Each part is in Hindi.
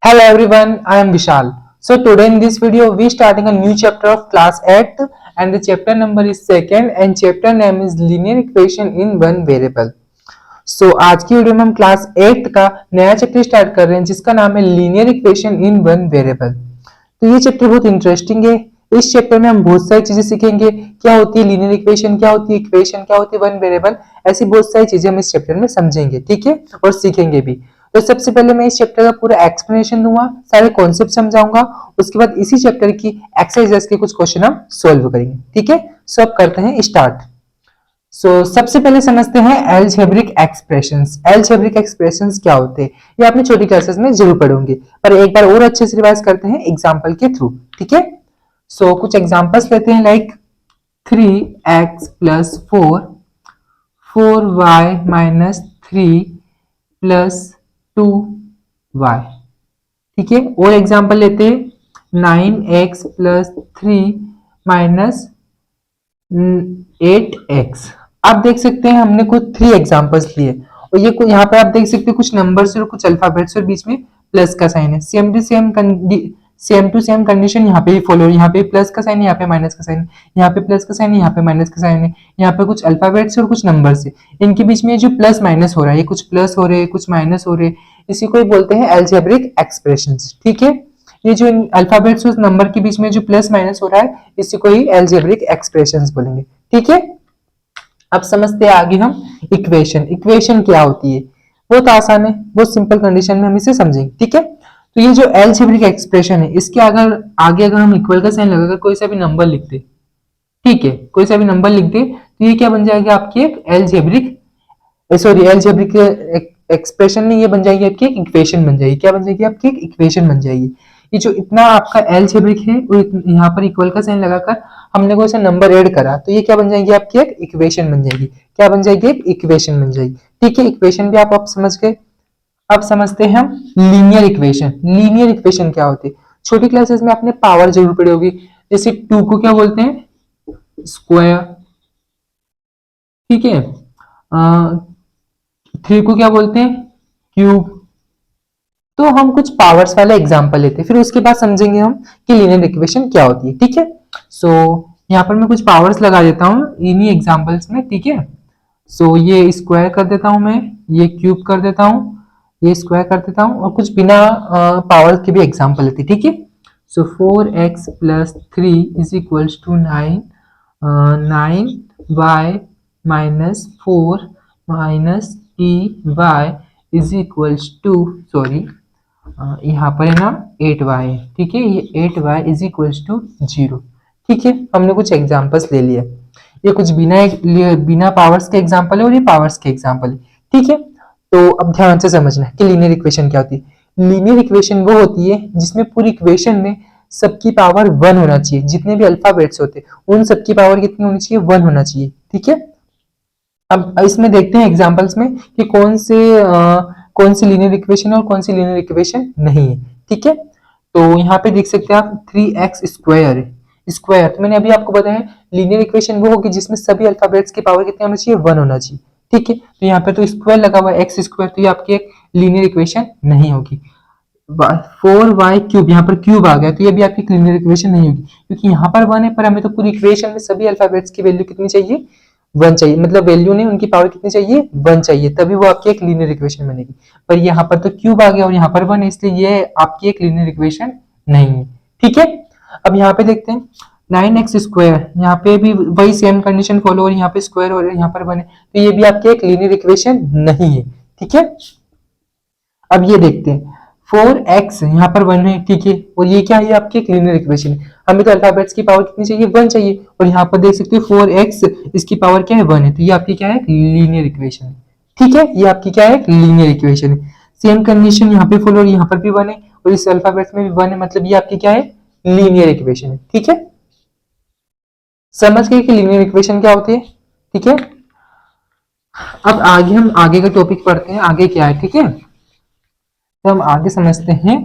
Hello everyone, I am Vishal. So today in this video we starting a new chapter of class 8 and the chapter number is second and chapter name is linear equation in one variable. So आज की वीडियो में हम क्लास 8 का नया चैप्टर स्टार्ट कर रहे हैं जिसका नाम है linear equation in one variable. तो ये चैप्टर बहुत इंटरेस्टिंग है। इस चैप्टर में हम बहुत सारी चीजें सीखेंगे, क्या होती है लीनियर इक्वेशन, क्या होती है इक्वेशन, क्या होती है वन वेरिएबल, ऐसी बहुत सारी चीजें हम इस चैप्टर में समझेंगे, ठीक है, और सीखेंगे भी। तो सबसे पहले मैं इस चैप्टर का पूरा एक्सप्लेनेशन दूंगा, सारे कॉन्सेप्ट समझाऊंगा, उसके बाद इसी चैप्टर की एक्सरसाइजेस के कुछ क्वेश्चन हम सोल्व करेंगे, ठीक है। सो अब करते हैं स्टार्ट। सबसे पहले समझते हैं अलजेब्रिक एक्सप्रेशंस। अलजेब्रिक एक्सप्रेशंस क्या होते हैं, ये आपने छोटी क्लासेस में जरूर पढ़ोगे, पर एक बार और अच्छे से रिवाइज करते हैं एग्जांपल के थ्रू, ठीक है। कुछ एग्जांपल्स लेते हैं, like 3x plus 4, 4y minus 3 plus 2y, ठीक है। और एग्जांपल लेते हैं 9x प्लस 3 माइनस 8x। आप देख सकते हैं हमने कुछ 3 एग्जांपल्स लिए और ये यहाँ पे आप देख सकते हैं कुछ नंबर्स और कुछ अल्फाबेट्स और बीच में प्लस का साइन है। सेम टू सेम कंडीशन यहाँ पे भी फॉलो, यहाँ पे प्लस का साइन है, यहाँ पे माइनस का साइन है, यहाँ पे प्लस का साइन है, यहाँ पे माइनस का साइन है, यहाँ पे कुछ अल्फाबेट्स और कुछ नंबर्स है, इनके बीच में जो प्लस माइनस हो रहा है, ये कुछ प्लस हो रहे हैं कुछ माइनस हो रहे हैं, इसी को बोलते हैं अलजेब्रिक एक्सप्रेशंस, ठीक है। ये जो अल्फाबेट्स और नंबर के बीच में जो प्लस माइनस हो रहा है इसी को ही अलजेब्रिक एक्सप्रेशंस बोलेंगे, ठीक है। अब समझते हैं आगे हम इक्वेशन। इक्वेशन क्या होती है, बहुत आसान है, बहुत सिंपल कंडीशन में हम इसे समझेंगे, ठीक है। तो ये जो अलजेब्रिक एक्सप्रेशन है इसके आगे अगर हम इक्वल का साइन लगाकर कोई सा भी नंबर लिख दे, ठीक है, कोई सा भी नंबर लिख दे तो ये क्या बन जाएगा आपकी एक अलजेब्रिक एक्सप्रेशन में ये बन जाएगी आपकी एक इक्वेशन बन जाएगी। क्या बन जाएगी आपकी एक इक्वेशन बन जाएगी। ये जो इतना आपका अलजेब्रिक है और यहाँ पर इक्वल का साइन लगाकर हमने कोई सा नंबर ऐड करा तो ये क्या बन जाएगी आपकी एक इक्वेशन बन जाएगी। क्या बन जाएगी, एक इक्वेशन बन जाएगी, ठीक है। इक्वेशन भी आप समझ गए। अब समझते हैं हम लीनियर इक्वेशन। लीनियर इक्वेशन क्या होती है, छोटी क्लासेस में आपने पावर जरूर पढ़ी होगी। जैसे 2 को क्या बोलते हैं, स्क्वायर, ठीक है। 3 को क्या बोलते हैं, क्यूब। तो हम कुछ पावर्स वाले एग्जांपल लेते हैं, फिर उसके बाद समझेंगे हम कि लीनियर इक्वेशन क्या होती है, ठीक है। यहाँ पर मैं कुछ पावर्स लगा देता हूँ इन्हीं एग्जांपल्स में, ठीक है। ये स्क्वायर कर देता हूँ मैं, ये क्यूब कर देता हूँ, ये स्क्वायर कर देता हूँ और कुछ बिना पावर के भी एग्जांपल लेते हैं, ठीक है। 4x plus 3 is equals to 9, 9y minus 4 minus y is equals to, sorry यहाँ पर है ना 8y, ठीक है, ये 8y इज इक्वल्स टू 0, ठीक है। हमने कुछ एग्जांपल्स ले लिए, ये कुछ बिना पावर्स के एग्जांपल है और ये पावर्स के एग्जांपल है, ठीक है। तो अब ध्यान से समझना कि लीनियर इक्वेशन क्या होती है। लीनियर इक्वेशन वो होती है जिसमें पूरी इक्वेशन में सबकी पावर 1 होना चाहिए, जितने भी अल्फाबेट्स होते हैं उन सबकी पावर कितनी होनी चाहिए, 1 होना चाहिए, ठीक है। अब इसमें देखते हैं एग्जांपल्स में कि कौन सी लीनियर इक्वेशन और कौन सी लीनियर इक्वेशन नहीं है, ठीक है। तो यहाँ पे देख सकते हैं आप 3x स्क्वायर स्क्वायर, तो मैंने अभी आपको बताया लीनियर इक्वेशन वो होगी जिसमें सभी अल्फाबेट्स की पावर कितनी होनी चाहिए, 1 होना चाहिए, ठीक है। तो यहाँ पे तो स्क्वायर लगा हुआ है एक्स स्क्वायर, तो ये आपकी एक लीनियर इक्वेशन नहीं होगी। 4y क्यूब, यहाँ पर क्यूब आ गया तो ये भी आपकी लीनियर इक्वेशन नहीं होगी क्योंकि यहाँ पर 1 है, पर हमें तो पूरी इक्वेशन में सभी अल्फाबेट्स की वैल्यू कितनी चाहिए, 1 चाहिए, मतलब वैल्यू नहीं उनकी पावर कितनी चाहिए, 1 चाहिए, तभी वो आपकी एक लीनियर इक्वेशन बनेगी। पर यहाँ पर तो क्यूब आ गया और यहाँ पर 1 है, इसलिए ये आपकी एक लीनियर इक्वेशन नहीं है, ठीक है। अब यहाँ पे देखते हैं 9x स्क्वायर, यहाँ पे भी वही सेम कंडीशन फॉलो हो रही है, यहाँ पे स्क्वायर और यहाँ पर 1 है, तो ये भी आपकी एक लीनियर इक्वेशन नहीं है, ठीक है। अब ये देखते हैं 4x यहाँ पर 1 है, ठीक है, और ये क्या है, आपकी एक लीनियर इक्वेशन है। हमें तो अल्फाबेट्स की पावर कितनी चाहिए, 1 चाहिए, और यहाँ पर देख सकते हो 4x इसकी पावर क्या है, 1 है, तो ये आपकी क्या है, लीनियर इक्वेशन है, ठीक है। ये आपकी क्या है, लीनियर इक्वेशन है। सेम कंडीशन यहाँ पे फॉलो, यहाँ पर भी 1 है और इस अल्फाबेट्स में भी 1 है, मतलब ये आपकी क्या है, लीनियर इक्वेशन है, ठीक है। समझ गए कि लीनियर इक्वेशन क्या होती है, ठीक है। अब हम आगे का टॉपिक पढ़ते हैं, आगे क्या है, ठीक है। तो हम आगे समझते हैं,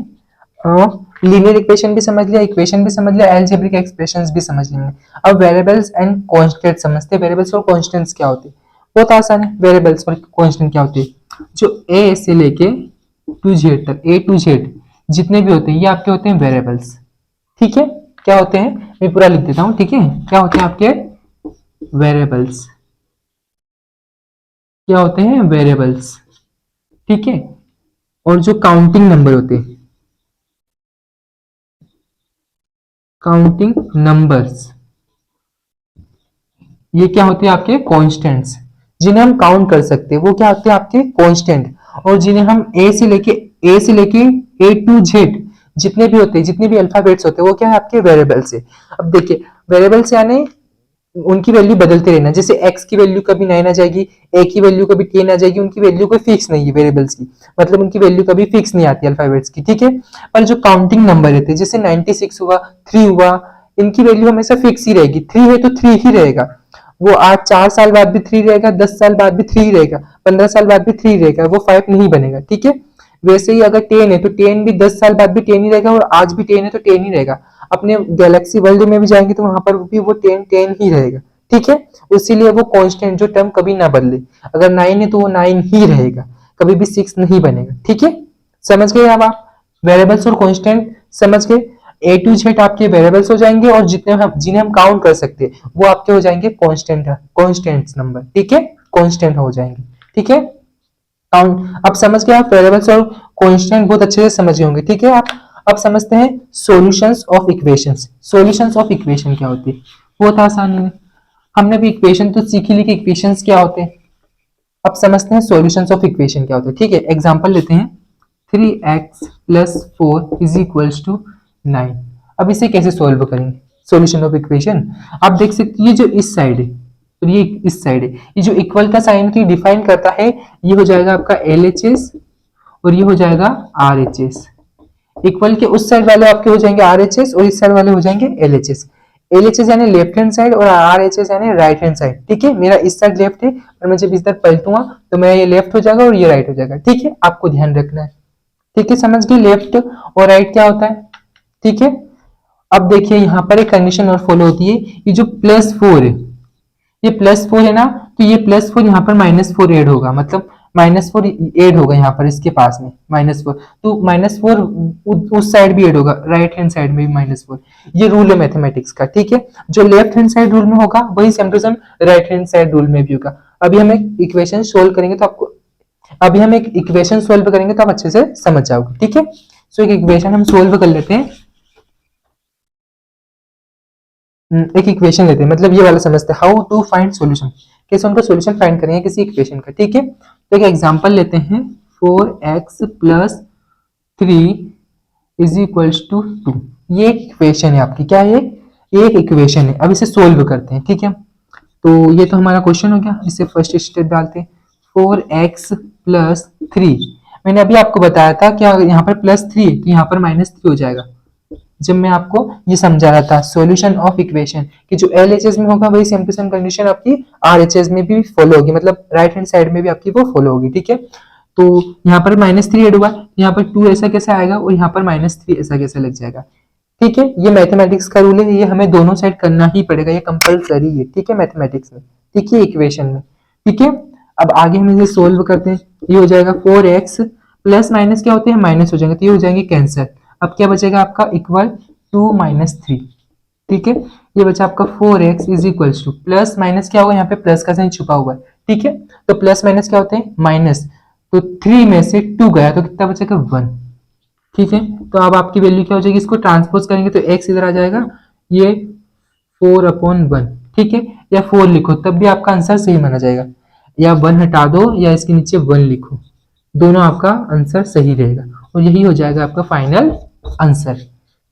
लीनियर इक्वेशन भी समझ लिया, इक्वेशन भी समझ लिया, अलजेब्रिक एक्सप्रेशंस भी समझ लेंगे। अब वेरिएबल्स एंड कांस्टेंट समझते हैं। वेरिएबल्स और कांस्टेंट्स क्या होते हैं, बहुत आसान है। वेरिएबल्स और कांस्टेंट क्या होते हैं, जो ए से लेके टू जेड तक, ए टू जेड जितने भी होते हैं ये आपके होते हैं वेरिएबल्स। ठीक है, क्या होते हैं, मैं पूरा लिख देता हूं। ठीक है, क्या होते हैं आपके वेरिएबल्स, क्या होते हैं वेरिएबल्स। ठीक है, और जो काउंटिंग नंबर होते हैं, काउंटिंग नंबर्स, ये क्या होते हैं आपके कॉन्स्टेंट्स, जिन्हें हम काउंट कर सकते हैं वो क्या होते हैं आपके कॉन्स्टेंट। और जिन्हें हम ए से लेके ए टू जेड जितने भी होते हैं, जितने भी अल्फाबेट्स होते हैं वो क्या है आपके वेरिएबल्स है। अब देखिए वेरिएबल्स यानी उनकी वैल्यू बदलते रहना, जैसे x की वैल्यू कभी 9 आ जाएगी, a की वैल्यू कभी 10 आ जाएगी, उनकी वैल्यू कोई फिक्स नहीं है वेरिएबल्स की, मतलब उनकी वैल्यू कभी फिक्स नहीं आती अल्फाबेट्स की। ठीक है, पर जो काउंटिंग नंबर रहते हैं जैसे 96 हुआ, 3 हुआ, इनकी वैल्यू हमेशा फिक्स ही रहेगी, 3 है तो 3 ही रहेगा, वो आज 4 साल बाद भी 3 रहेगा, 10 साल बाद भी 3 रहेगा, 15 साल बाद भी 3 रहेगा, वो 5 नहीं बनेगा। ठीक है, वैसे ही अगर 10 है तो 10 भी 10 साल बाद भी 10 ही रहेगा, और आज भी 10 है तो 10 ही रहेगा। अपने गैलेक्सी वर्ल्ड में भी जाएंगे तो वहां पर भी वो 10 10 ही रहेगा। ठीक है, इसीलिए वो कांस्टेंट जो टर्म कभी ना बदले, अगर 9 है तो वो 9 ही रहेगा, कभी भी 6 नहीं बनेगा। ठीक है, समझ गए अब आप वेरिएबल्स और कांस्टेंट समझ गए। ए टू जेड आपके वेरिएबल्स हो जाएंगे, और जितने हम जिन्हें हम काउंट कर सकते हैं वो आपके हो जाएंगे कांस्टेंट्स नंबर। ठीक है, कांस्टेंट हो जाएंगे। ठीक है, काउंट अब समझ गए आप, वेरिएबल्स और कांस्टेंट बहुत अच्छे से समझ गए होंगे। ठीक है, आप अब समझते हैं solutions of equations. Solutions of equation क्या होती है, बहुत आसान है, हमने भी इक्वेशन तो सीखी ली कि इक्वेशंस क्या होते हैं। अब समझते हैं सॉल्यूशंस ऑफ इक्वेशन क्या होते हैं। ठीक है, एग्जांपल लेते हैं, 3x + 4 इज इक्वल्स टू 9। अब इसे कैसे सॉल्व करेंगे, सॉल्यूशन ऑफ इक्वेशन। आप देख सकते हैं ये जो इस साइड है और ये इस साइड है, ये जो इक्वल का साइन की डिफाइन करता है ये हो जाएगा आपका LHS और ये हो जाएगा RHS। इक्वल के उस साइड वाले आपके हो जाएंगे RHS और इस साइड वाले हो जाएंगे LHS। LHS यानी लेफ्ट हैंड साइड और RHS यानी राइट हैंड साइड। ठीक है, मेरा इस साइड लेफ्ट है और मैं जब इस तरफ पलटूंगा तो मेरा ये लेफ्ट हो जाएगा और ये राइट हो जाएगा। ठीक है, आपको ध्यान रखना है। ठीक है, समझ गए लेफ्ट और राइट क्या होता है। ठीक है, अब देखिए यहाँ पर एक कंडीशन और फॉलो होती है, ये जो +4 है, ये +4 है ना, तो ये +4 यहाँ पर -4 ऐड होगा, मतलब -4 ऐड होगा यहाँ पर इसके पास में -4, तो -4 उस साइड भी ऐड होगा, राइट हैंड साइड में भी -4। ये रूल है मैथमेटिक्स का। ठीक है, जो लेफ्ट हैंड साइड रूल में होगा वही same to same right hand side rule में भी होगा। अभी हम एक इक्वेशन सोल्व करेंगे तो आपको, अभी हम एक इक्वेशन सोल्व करेंगे तो आप अच्छे से समझ जाओगे। ठीक है, सो एक इक्वेशन हम सोल्व कर लेते हैं। एक इक्वेशन लेते हैं, मतलब ये वाला समझते हैं, हाउ टू फाइंड सॉल्यूशन, कैसे उनका सॉल्यूशन फाइंड करेंगे किसी इक्वेशन का। ठीक है, तो एक एग्जांपल लेते हैं, 4x + 3 इज इक्वल्स टू 2। ये एक इक्वेशन है आपकी, क्या है ये एक इक्वेशन है। अब इसे सोल्व करते हैं। ठीक है, तो ये तो हमारा क्वेश्चन हो गया, इसे फर्स्ट स्टेप डालते हैं, 4x + 3। मैंने अभी आपको बताया था कि यहाँ पर +3 तो यहाँ पर -3 हो जाएगा, जब मैं आपको ये समझा रहा था सॉल्यूशन ऑफ इक्वेशन कि जो LHS में होगा वही सेम टू सेम कंडीशन आपकी RHS में भी फॉलो होगी, मतलब राइट हैंड साइड में भी आपकी वो फॉलो होगी। ठीक है, तो यहाँ पर -3 ऐड हुआ, यहाँ पर 2 ऐसा कैसे आएगा और यहाँ पर -3 ऐसा कैसे लग जाएगा। ठीक है, ये मैथमेटिक्स का रूल है, ये हमें दोनों साइड करना ही पड़ेगा, ये कंपलसरी है। ठीक है, मैथमेटिक्स में, ठीक है, इक्वेशन में। ठीक है, अब आगे हम इसे सोल्व करते हैं, ये हो जाएगा 4x प्लस माइनस क्या होते हैं माइनस हो जाएंगे, तो ये हो जाएंगे कैंसर। अब क्या बचेगा आपका इक्वल 2 - 3। ठीक है, ये बचा आपका 4x is equals to, plus minus क्या होगा, यहाँ पे प्लस का साइन छुपा हुआ है। ठीक है, तो प्लस माइनस क्या होते हैं माइनस, तो 3 में से 2 गया तो कितना बचेगा 1। ठीक है, तो अब आपकी वैल्यू क्या हो जाएगी, इसको ट्रांसपोज करेंगे तो x इधर आ जाएगा, ये 4/1। ठीक है, या 4 लिखो तब भी आपका आंसर सही माना जाएगा, या 1 हटा दो या इसके नीचे 1 लिखो, दोनों आपका आंसर सही रहेगा और यही हो जाएगा आपका फाइनल आंसर।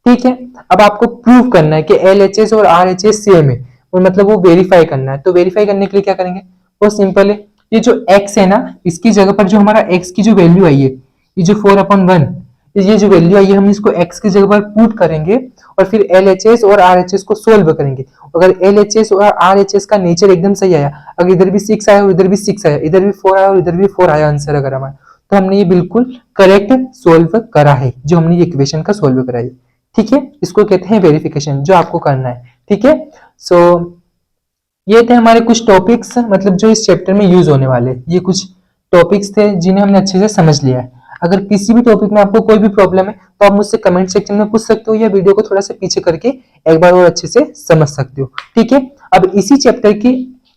ठीक है, अब आपको प्रूव करना है कि LHS और RHS सेम है, और मतलब वो वेरीफाई करना है। तो वेरीफाई करने के लिए क्या करेंगे, बहुत सिंपल है, ये जो x है ना, इसकी जगह पर जो हमारा x की जो वैल्यू आई है, ये जो 4/1, ये जो वैल्यू आई है हम इसको x की जगह पर पुट करेंगे और फिर LHS और RHS को सोल्व करेंगे। अगर LHS और RHS का नेचर एकदम सही आया, अगर इधर भी 6 आया और इधर भी 6 आया, इधर भी 4 आया और इधर भी 4 आया आंसर अगर हमारा, तो हमने ये बिल्कुल करेक्ट सोल्व करा है, जो हमने ये इक्वेशन का सोल्व करा है। ठीक है, इसको कहते हैं वेरिफिकेशन, जो आपको करना है। ठीक है, सो ये थे हमारे कुछ टॉपिक्स, मतलब जो इस चैप्टर में यूज होने वाले, ये कुछ टॉपिक्स थे जिन्हें हमने अच्छे से समझ लिया है। अगर किसी भी टॉपिक में आपको कोई भी प्रॉब्लम है तो आप मुझसे कमेंट सेक्शन में पूछ सकते हो या वीडियो को थोड़ा सा पीछे करके एक बार और अच्छे से समझ सकते हो। ठीक है, अब इसी चैप्टर की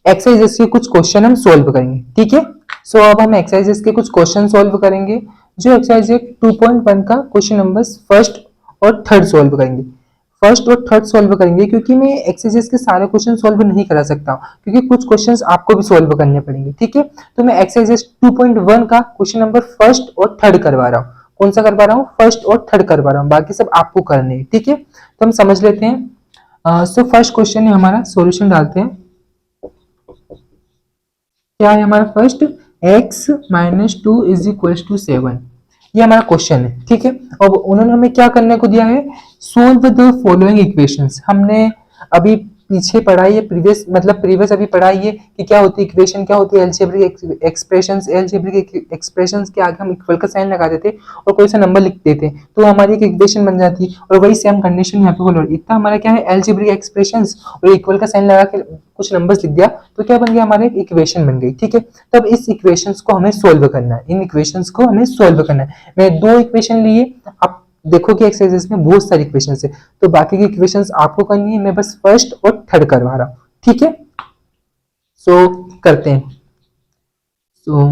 एक्सरसाइजेस के कुछ क्वेश्चन हम सोल्व करेंगे। ठीक है, सो अब हम एक्सरसाइजेस के कुछ क्वेश्चन सोल्व करेंगे। जो एक्सरसाइज 2.1 का क्वेश्चन नंबर फर्स्ट और थर्ड सोल्व करेंगे। फर्स्ट और थर्ड सोल्व करेंगे क्योंकि मैं एक्सरसाइज के सारे क्वेश्चन सोल्व नहीं करा सकता क्योंकि कुछ क्वेश्चंस आपको भी सोल्व करने पड़ेंगे। ठीक है, तो मैं एक्सरसाइज 2.1 का क्वेश्चन नंबर फर्स्ट और थर्ड करवा रहा हूँ। कौन सा करवा रहा हूँ? फर्स्ट और थर्ड करवा रहा हूँ, बाकी सब आपको करने हैं। ठीक है, तो हम समझ लेते हैं। सो फर्स्ट क्वेश्चन है हमारा, सॉल्यूशन डालते हैं। क्या है हमारा first? x minus two is equal to 7, ये हमारा क्वेश्चन है। ठीक है, अब उन्होंने हमें क्या करने को दिया है? Solve the following equations. हमने अभी पीछे पढ़ाई है, प्रीवियस अभी पढ़ाई है कि क्या होती है इक्वेशन, क्या होती है अलजेब्रिक एक्सप्रेशंस। अलजेब्रिक एक्सप्रेशंस के आगे हम इक्वल का साइन लगा देते और कोई सा नंबर लिख देते तो हमारी एक इक्वेशन बन जाती है। और वही सेम कंडीशन यहाँ पे फॉलो। इतना हमारा क्या है? अलजेब्रिक एक्सप्रेशंस और इक्वल का साइन लगा के कुछ नंबर्स लिख दिया तो क्या बन गया? हमारे एक इक्वेशन बन गई। ठीक है, तब इस इक्वेशंस को हमें सोल्व करना है, इन इक्वेशंस को हमें सोल्व करना है। मैं दो इक्वेशन लिए, आप देखो कि एक्सरसाइजेस में बहुत सारी इक्वेशंस है तो बाकी की इक्वेशंस आपको करनी है, मैं बस फर्स्ट और थर्ड करवा रहा हूँ। ठीक है, सो करते हैं। सो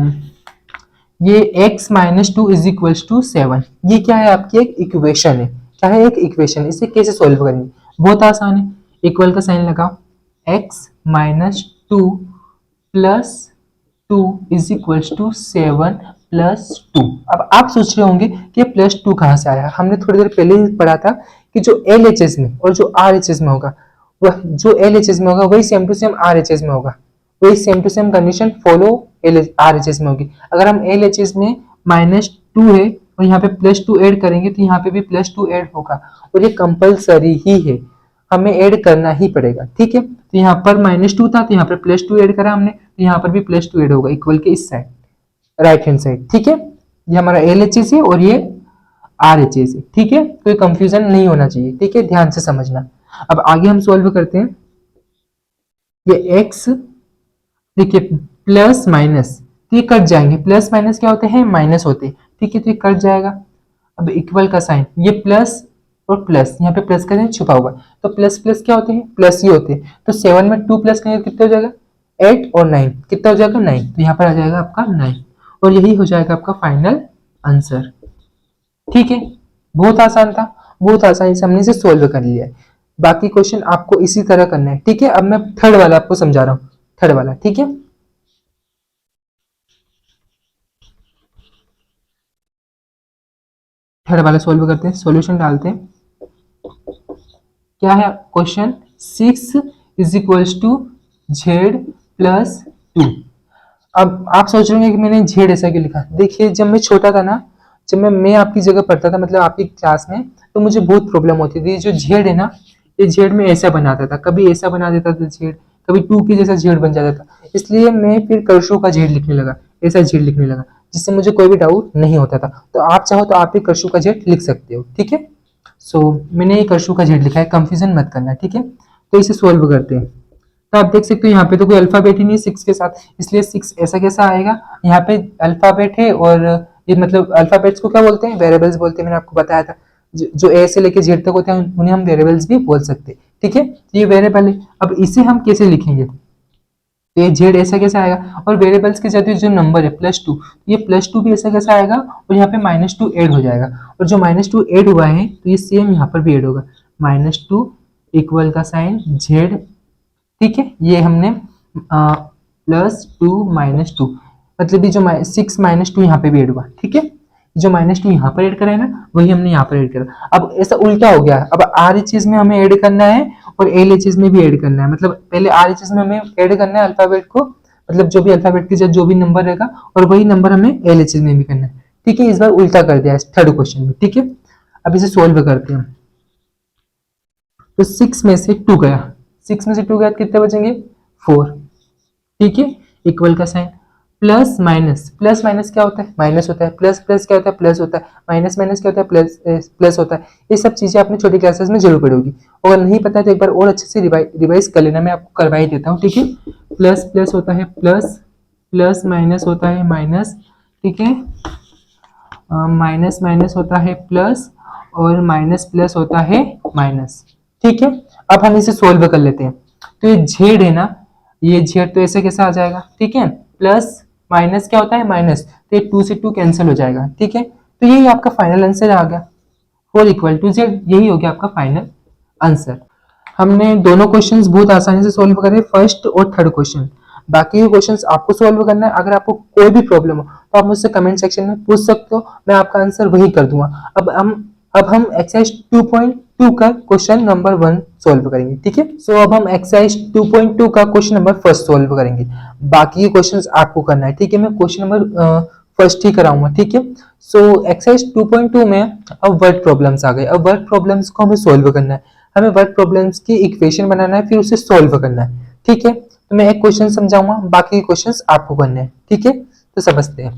ये x minus two is equal to 7, ये क्या है? आपकी एक इक्वेशन है। क्या है? एक इक्वेशन। इसे कैसे सोल्व करेंगे? बहुत आसान है, इक्वल का साइन लगाओ, x minus two plus two is equal to 7 plus two. अब आप सोच रहे होंगे कि प्लस टू कहाँ से आया? हमने थोड़ी देर पहले ही पढ़ा था कि जो LHS में और जो RHS में होगा, वह जो LHS में होगा वही सेम टू सेम RHS में होगा, वही same to same condition follow RHS में होगी। अगर हम LHS में माइनस टू है और यहाँ पे प्लस टू ऐड करेंगे तो यहाँ पे भी प्लस टू ऐड होगा और ये कंपल्सरी ही है, हमें ऐड करना ही पड़ेगा। ठीक है, तो यहाँ पर माइनस टू था तो यहाँ पर प्लस टू ऐड करा हमने, तो यहाँ पर भी प्लस टू ऐड होगा इक्वल के इस साइड, राइट हैंड साइड। ठीक है, ये हमारा LHS है और ये RHS है। ठीक है, कोई कंफ्यूजन नहीं होना चाहिए। ठीक है, ध्यान से समझना। अब आगे हम सॉल्व करते हैं। ये x, देखिए प्लस माइनस तो ये कट जाएंगे, प्लस माइनस क्या होते हैं? माइनस होते हैं। ठीक है, तो ये कट जाएगा। अब इक्वल का साइन, ये प्लस और प्लस, यहाँ पे प्लस का साइन छुपा हुआ है तो प्लस प्लस क्या होते हैं? प्लस ही होते हैं। तो 7 में 2 प्लस करेंगे कितना हो जाएगा? 8 और 9 कितना हो जाएगा? 9। तो यहाँ पर आ जाएगा आपका 9 और यही हो जाएगा आपका फाइनल आंसर। ठीक है, बहुत आसान था, बहुत आसानी से हमने इसे सोल्व कर लिया है। बाकी क्वेश्चन आपको इसी तरह करना है। ठीक है, अब मैं थर्ड वाला आपको समझा रहा हूँ, थर्ड वाला। ठीक है, थर्ड वाला सोल्व करते हैं, सॉल्यूशन डालते हैं। क्या है question? 6 is equals to Z plus two. अब आप सोच रहे हैं कि मैंने जेड ऐसा क्यों लिखा? देखिए जब मैं छोटा था ना, जब मैं आपकी जगह पढ़ता था, मतलब आपकी क्लास में, तो मुझे बहुत प्रॉब्लम होती थी। जो जेड है ना, ये जेड में ऐसा बनाता था, कभी ऐसा बना देता था जेड, कभी टू की जैसा जेड बन जाता था। इसलिए मैं फिर कर्सों का जेड लिखने लगा, ऐसा जेड लिखने लगा, जिससे मुझे कोई भी डाउट नहीं होता था। तो आप चाहो तो आप भी कर्सों का जेड लिख सकते हो। ठीक है, सो मैंने ये कर्सों का जेड लिखा है, कंफ्यूजन मत करना। ठीक है, तो इसे सोल्व करते हैं। तो आप देख सकते हो यहाँ पे तो कोई अल्फाबेट ही नहीं है 6 के साथ, इसलिए 6 ऐसा कैसा आएगा? यहाँ पे अल्फाबेट है और ये मतलब अल्फाबेट्स को क्या बोलते हैं? वेरिएबल्स बोलते हैं। मैंने आपको बताया था जो ए से लेके जेड तक होते हैं उन्हें हम वेरिएबल्स भी बोल सकते हैं। ठीक है, ये वेरिएबल है। अब इसे हम कैसे लिखेंगे? तो ये जेड ऐसा कैसे आएगा? और वेरिएबल्स के साथ जो नंबर है प्लस टू, ये प्लस टू भी ऐसा कैसा आएगा? और यहाँ पे माइनस टू एड हो जाएगा और जो माइनस टू एड हुआ है तो ये सेम यहाँ पर भी एड होगा, माइनस टू इक्वल का साइन जेड। ठीक है, ये हमने प्लस टू माइनस टू, मतलब ये जो 6 माइनस टू यहाँ पे भी ऐड हुआ। ठीक है, जो माइनस टू यहाँ पर ऐड करा है ना, वही हमने यहाँ पर ऐड करा। अब ऐसा उल्टा हो गया, अब RHS में हमें ऐड करना है और LHS में भी ऐड करना है। मतलब पहले RHS में हमें ऐड करना है अल्फाबेट को, मतलब जो भी अल्फाबेट के साथ जो भी नंबर रहेगा, और वही नंबर हमें LHS में भी करना है। ठीक है, इस बार उल्टा कर दिया है थर्ड क्वेश्चन में। ठीक है, अब इसे सोल्व करते हैं। तो 6 में से 2 गया, 6 में से 2 गया तो कितने बचेंगे? 4। ठीक है, इक्वल का sign, plus minus, plus minus क्या होता है? माइनस होता है। प्लस प्लस क्या होता है? प्लस होता है। माइनस माइनस क्या होता है? प्लस प्लस होता है। ये सब चीजें आपने छोटी क्लासेस में जरूर पढ़ी होगी, और नहीं पता है तो एक बार और अच्छे से रिवाइज कर लेना, मैं आपको करवा ही देता हूँ। ठीक है, प्लस प्लस होता है प्लस, प्लस माइनस होता है माइनस। ठीक है, माइनस माइनस होता है प्लस और माइनस प्लस होता है माइनस। ठीक है, अब हम इसे सोल्व कर लेते हैं। तो ये जेड है ना, ये जेड तो ऐसे कैसे आ जाएगा, ठीक है, प्लस माइनस क्या होता है माइनस, तो ये 2 से 2 कैंसिल हो जाएगा। ठीक है, तो यही आपका फाइनल आंसर आ गया, 4 इक्वल टू जेड, यही हो गया आपका फाइनल आंसर। हमने दोनों क्वेश्चंस बहुत आसानी से सोल्व करे, फर्स्ट और थर्ड क्वेश्चन। बाकी के क्वेश्चंस आपको सोल्व करना है। अगर आपको कोई भी प्रॉब्लम हो तो आप मुझसे कमेंट सेक्शन में पूछ सकते हो, मैं आपका आंसर वही कर दूंगा। अब हम एक्सरसाइज 2.2 का क्वेश्चन नंबर 1 सोल्व करेंगे। ठीक है, सो अब हम एक्सरसाइज 2.2 का क्वेश्चन नंबर फर्स्ट सोल्व करेंगे। बाकी के क्वेश्चंस आपको करना है। ठीक है, मैं क्वेश्चन नंबर फर्स्ट ही कराऊंगा। ठीक है, सो एक्सरसाइज 2.2 में अब वर्ड प्रॉब्लम्स आ गए। अब वर्ड प्रॉब्लम्स को हमें सोल्व करना है, हमें वर्ड प्रॉब्लम्स की इक्वेशन बनाना है, फिर उसे सोल्व करना है। ठीक है, तो मैं एक क्वेश्चन समझाऊंगा, बाकी क्वेश्चंस आपको करने हैं। ठीक है, तो समझते हैं।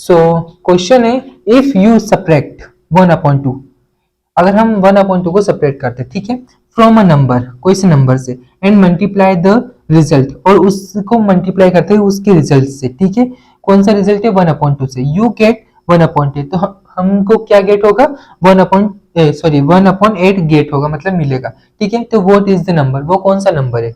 सो क्वेश्चन है, इफ यू सब्ट्रैक्ट 1/2, अगर हम 1/2 को सब्ट्रैक्ट करते हैं, ठीक है, फ्रॉम अ नंबर, कोई से नंबर से, एंड मल्टीप्लाई द रिजल्ट, और उसको मल्टीप्लाई करते हैं उसके रिजल्ट से। ठीक है, कौन सा रिजल्ट है 1/2 से, यू गेट 1/8। तो हमको क्या गेट होगा, 1/8 गेट होगा, मतलब मिलेगा। ठीक है, तो व्हाट इज द नंबर, वो कौन सा नंबर है।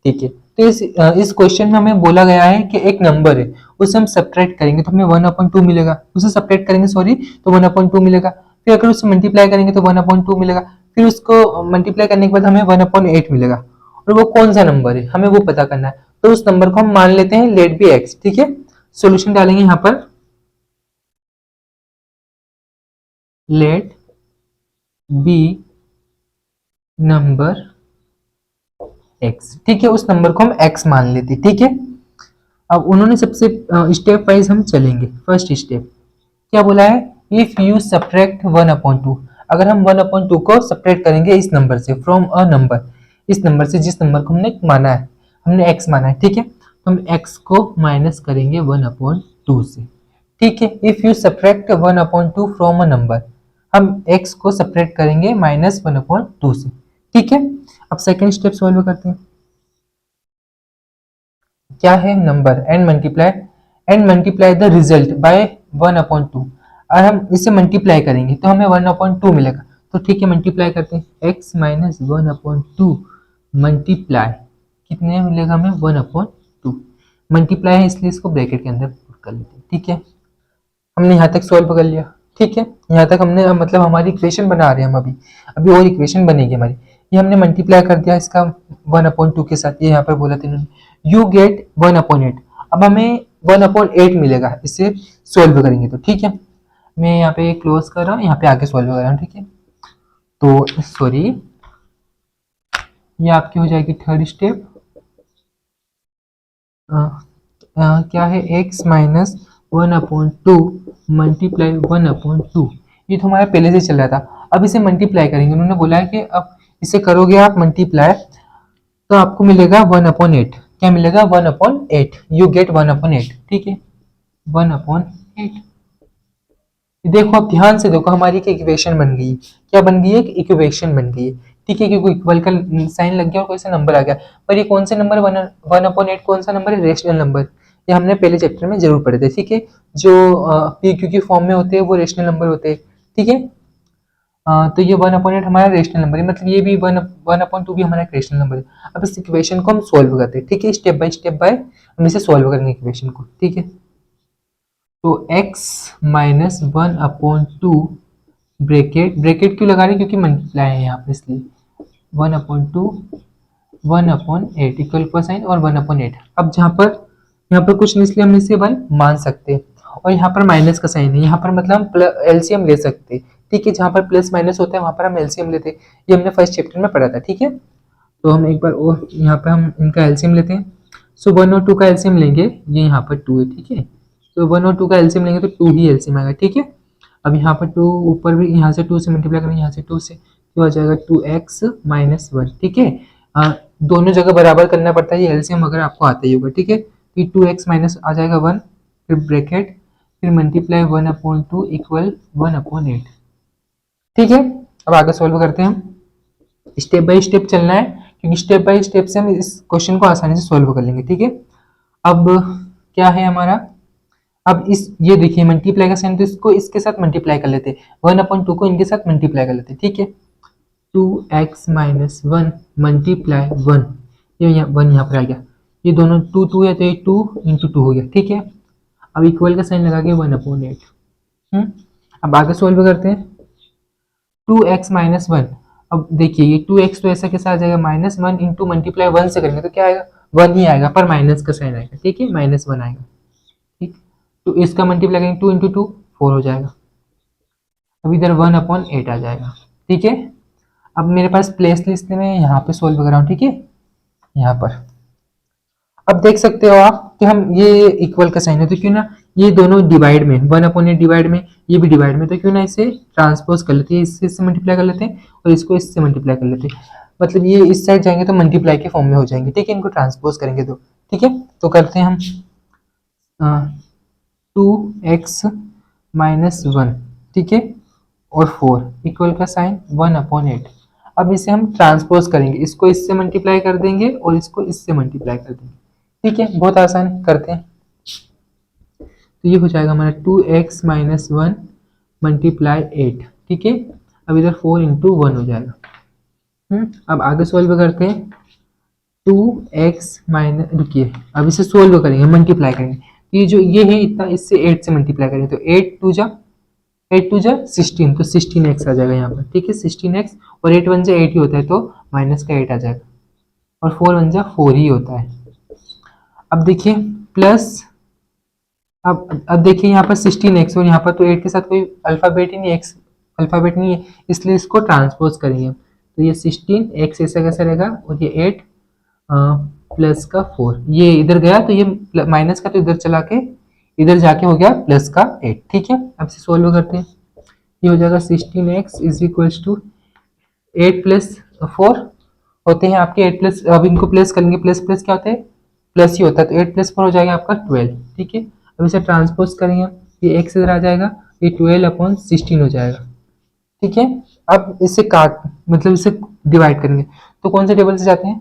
ठीक है, तो इस क्वेश्चन में हमें बोला गया है कि एक नंबर है, उसे हम सब्ट्रैक्ट करेंगे तो हमें 1/2 मिलेगा, उसे सब्ट्रैक्ट करेंगे सॉरी, तो 1/2 मिलेगा। फिर अगर उससे मल्टीप्लाई करेंगे तो 1/2 मिलेगा, फिर उसको मल्टीप्लाई करने के बाद हमें 1/8 मिलेगा। और वो कौन सा नंबर है हमें वो पता करना है। तो उस नंबर को हम मान लेते हैं लेट बी एक्स। ठीक है, सॉल्यूशन डालेंगे यहाँ पर, लेट बी नंबर एक्स। ठीक है, उस नंबर को हम एक्स मान लेते हैं। ठीक है, अब उन्होंने सबसे स्टेप वाइज हम चलेंगे। फर्स्ट स्टेप क्या बोला है, इफ यू सब्ट्रैक्ट 1/2, अगर हम 1/2 को सब्ट्रैक्ट करेंगे इस नंबर से, फ्रॉम अ नंबर, इस नंबर से जिस नंबर को हमने माना है, हमने x माना है। ठीक है, तो हम x को माइनस करेंगे 1/2 से। ठीक है, if you subtract 1/2 from a number, हम x को सब्ट्रैक्ट करेंगे -1/2 से। ठीक है, अब सेकेंड स्टेप सॉल्व करते हैं। क्या है number, and multiply the result by 1/2। और हम इसे मल्टीप्लाई करेंगे तो हमें 1/2 मिलेगा। तो ठीक है, मल्टीप्लाई करते हैं, x माइनस 1/2 मल्टीप्लाई, कितने मिलेगा हमें 1/2। मल्टीप्लाई है इसलिए इसको ब्रैकेट के अंदर पुट कर लेते हैं। ठीक है, हमने यहाँ तक सॉल्व कर लिया। ठीक है, यहाँ तक हमने मतलब हमारी इक्वेशन बना रहे हैं हम, अभी अभी और इक्वेशन बनेगी हमारी। ये हमने मल्टीप्लाई कर दिया इसका 1/2 के साथ, ये यहाँ पर बोला था इन्होंने, यू गेट 1/8। अब हमें 1/8 मिलेगा इसे सोल्व करेंगे तो। ठीक है, मैं यहाँ पे क्लोज कर रहा हूँ, यहाँ पे आके सोल्व कर रहा हूँ। ठीक है, तो सॉरी, ये आपकी हो जाएगी थर्ड स्टेप। क्या है, x माइनस 1/2 मल्टीप्लाई 1/2, ये तो हमारा पहले से चल रहा था। अब इसे मल्टीप्लाई करेंगे, उन्होंने बोला है कि अब इसे करोगे आप मल्टीप्लाई तो आपको मिलेगा 1/8। क्या मिलेगा 1/8, यू गेट 1/8। ठीक है, 1/8। देखो आप ध्यान से देखो, हमारी एक इक्वेशन बन गई। क्या बन गई है, एक इक्वेशन बन गई है। ठीक है, क्योंकि इक्वल का साइन लग गया और कोई सा नंबर आ गया। पर ये कौन से नंबर 1/8 कौन सा नंबर है, रेशनल नंबर। ये हमने पहले चैप्टर में जरूर पढ़े थे। ठीक है, जो पी क्यू की फॉर्म में होते हैं वो रेशनल नंबर होते हैं। ठीक है, तो ये 1/8 हमारा रेशनल नंबर है, मतलब ये भी 1/2 भी हमारा एक रेशनल नंबर है। अब इस इक्वेशन को हम सोल्व करते हैं। ठीक है, स्टेप बाय हम इसे सोल्व करेंगे इक्वेशन को। ठीक है, तो x माइनस 1/2 ब्रैकेट, ब्रैकेट क्यों लगा रहे हैं, क्योंकि मल्टीप्लाई है यहाँ पे इसलिए, 1/2 1/8 इक्वल का साइन और 1/8। अब यहाँ पर कुछ नहीं इसलिए हम इसे 1 मान सकते हैं। और यहाँ पर माइनस का साइन है, यहाँ पर मतलब हम एलसीएम ले सकते हैं। ठीक है, जहाँ पर प्लस माइनस होता है वहाँ पर हम एलसीएम लेते हैं। ये हमने फर्स्ट चैप्टर में पढ़ा था। ठीक है, तो हम एक बार और यहाँ पर हम इनका एलसीएम लेते हैं। सो 1 और 2 का एलसीएम लेंगे, ये यहाँ पर 2 है। ठीक है, तो 1 और 2 का एलसीएम लेंगे तो 2 ही एलसीएम आएगा। ठीक है, अब यहाँ पर 2 ऊपर भी, यहाँ से 2 से मल्टीप्लाई करेंगे, यहाँ से 2 से, तो आ जाएगा 2x माइनस 1। ठीक है, दोनों जगह बराबर करना पड़ता है ये एलसीएम, अगर आपको आता ही होगा। ठीक है, तो 2x माइनस आ जाएगा 1, फिर ब्रैकेट, फिर मल्टीप्लाई 1/2 इक्वल 1/8। ठीक है, अब आगे सॉल्व करते हैं हम। स्टेप बाय स्टेप चलना है, क्योंकि स्टेप बाय स्टेप से हम इस क्वेश्चन को आसानी से सॉल्व कर लेंगे। ठीक है, अब क्या है हमारा, अब इस ये देखिए मल्टीप्लाई का साइन, तो इसको इसके साथ मल्टीप्लाई कर लेते, 1/2 को इनके साथ मल्टीप्लाई कर लेते, ठीक है। 2x माइनस 1 मल्टीप्लाई 1, ये यहाँ 1 यहाँ पर आ गया, ये दोनों 2 2 है तो ये 2 इंटू 2 हो गया, ठीक है। अब इक्वल का साइन लगा के 1/8। अब आगे सॉल्व करते हैं। 2x माइनस 1, अब देखिए ये 2x तो ऐसा कैसा आ जाएगा, -1 इंटू मल्टीप्लाई 1 से करेंगे तो क्या आएगा, 1 ही आएगा, पर माइनस का साइन आएगा, ठीक है, -1 आएगा, ठीक। तो इसका मल्टीप्लाई करेंगे 2 इंटू 2 4 हो जाएगा। अब इधर 1/8 आ जाएगा, ठीक है। अब मेरे पास प्लेस लिस्ट में यहाँ पे सोल्व कर रहा हूँ, ठीक है, यहाँ पर। अब देख सकते हो आप कि हम ये इक्वल का साइन है तो क्यों ना ये दोनों डिवाइड में, 1/8 डिवाइड में, ये भी डिवाइड में, तो क्यों ना इसे ट्रांसपोज कर लेते हैं, इससे मल्टीप्लाई कर लेते हैं और इसको इससे मल्टीप्लाई कर लेते हैं, मतलब ये इस साइड जाएंगे तो मल्टीप्लाई के फॉर्म में हो जाएंगे, ठीक है, इनको ट्रांसपोज करेंगे तो, ठीक है। तो करते हैं हम 2x माइनस 1, ठीक है, और 4 इक्वल का साइन 1/8। अब इसे हम ट्रांसपोज करेंगे, इसको इससे मल्टीप्लाई कर देंगे और इसको इससे मल्टीप्लाई कर देंगे, ठीक है, बहुत आसान करते हैं। तो ये हो जाएगा हमारा 2x माइनस 1 मल्टीप्लाई 8, ठीक है। अब इधर 4 इंटू 1 हो जाएगा। अब आगे सोल्व करते हैं। 2x माइनस, रुकिए, अब इसे सोल्व करेंगे, मल्टीप्लाई करेंगे, ये जो ये है इतना, इससे 8 से मल्टीप्लाई करेंगे तो 8 2 जा 16, तो 16x आ जाएगा यहाँ पर, ठीक है, 16x, और 8 1 जा 8 ही होता है तो माइनस का 8 आ जाएगा, और 4 1 जा 4 ही होता है। अब देखिए प्लस, अब देखिए यहाँ पर 16x और यहाँ पर तो 8 के साथ कोई अल्फाबेट ही नहीं, x अल्फाबेट नहीं है, इसलिए इसको ट्रांसपोज करेंगे, तो ये 16x ऐसा कैसा रहेगा, और ये 8 प्लस का 4, ये इधर गया तो ये माइनस का तो इधर चला के इधर जाके हो गया प्लस का 8, ठीक है। अब से सोल्व करते हैं, ये हो जाएगा 16x is equals to 8 plus 4 होते हैं आपके 8 प्लस, अब इनको प्लस करेंगे, प्लस प्लस क्या होता है, प्लस ही होता है, तो 8 प्लस 4 हो जाएगा आपका 12, ठीक है। अब इसे ट्रांसपोज करेंगे, ये x इधर आ जाएगा, ये 12/16 हो जाएगा, ठीक है। अब इसे काट, मतलब इसे डिवाइड करेंगे, तो कौन से टेबल से जाते हैं,